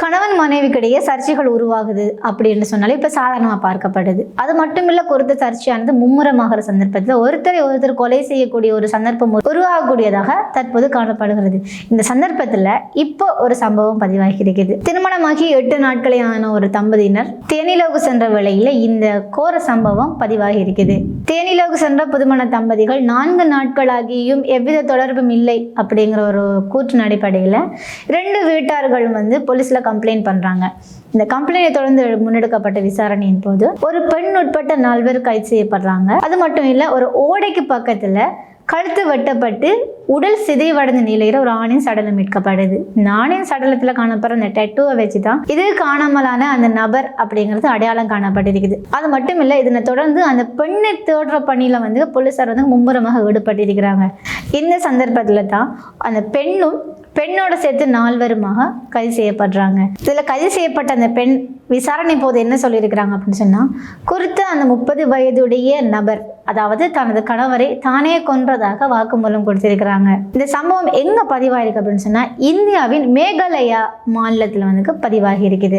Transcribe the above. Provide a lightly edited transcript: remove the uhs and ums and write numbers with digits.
கணவன் மனைவிக்கிடையே சர்ச்சைகள் உருவாகுது அப்படின்னு சொன்னாலே இப்போ சாதாரணமாக பார்க்கப்படுது. அது மட்டும் இல்லை, குறித்த சர்ச்சையானது மும்முரமாகிற சந்தர்ப்பத்தில் ஒருத்தர் கொலை செய்யக்கூடிய ஒரு சந்தர்ப்பம் உருவாகக்கூடியதாக தற்போது காணப்படுகிறது. இந்த சந்தர்ப்பத்தில் இப்போ ஒரு சம்பவம் பதிவாகி இருக்குது. திருமணமாகி 8 நாட்களே ஆன ஒரு தம்பதியினர் தேனிலோகு சென்ற வேளையில் இந்த கோர சம்பவம் பதிவாகி இருக்குது. தேனிலோகு சென்ற புதுமண தம்பதிகள் 4 நாட்களாகியும் எவ்வித தொடர்பும் இல்லை அப்படிங்கிற ஒரு கூற்றின் அடிப்படையில் 2 வீட்டார்கள் போலீஸ்ல கம்ப்ளைண்ட் பண்றாங்க. இந்த கம்ப்ளைண்டை தொடர்ந்து முன்னெடுக்கப்பட்ட விசாரணையின் போது ஒரு பெண் உட்பட்ட 4 பேர் கைது செய்யப்படுறாங்க. அது மட்டும் இல்ல, ஒரு ஓடைக்கு பக்கத்துல கழுத்து வெட்டப்பட்டு உடல் சிதைவடைந்த நிலையில ஒரு ஆணின் சடலம் மீட்கப்படுது. இந்த ஆணின் சடலத்துல காணப்படுற அந்த டெட்டுவை வச்சுதான் இது காணாமலான அந்த நபர் அப்படிங்கிறது அடையாளம் காணப்பட்டிருக்குது. அது மட்டும் இல்ல, இதனை தொடர்ந்து அந்த பெண்ணை தேடுற பணியில போலீசார் மும்முரமாக ஈடுபட்டிருக்கிறாங்க. இந்த சந்தர்ப்பத்துல தான் அந்த பெண்ணோட சேர்த்து 4 பேருமாக கைது செய்யப்படுறாங்க. இதுல கைது செய்யப்பட்ட அந்த பெண் விசாரணை போது என்ன சொல்லியிருக்கிறாங்க அப்படின்னு சொன்னா, குறித்த அந்த 30 வயதுடைய நபர், அதாவது தனது கணவரை தானே கொன்றதாக வாக்குமூலம் கொடுத்திருக்கிறாங்க. இந்த சம்பவம் எங்க பதிவாயிருக்கு அப்படின்னு சொன்னா, இந்தியாவின் மேகாலயா மாநிலத்துல பதிவாகி இருக்குது.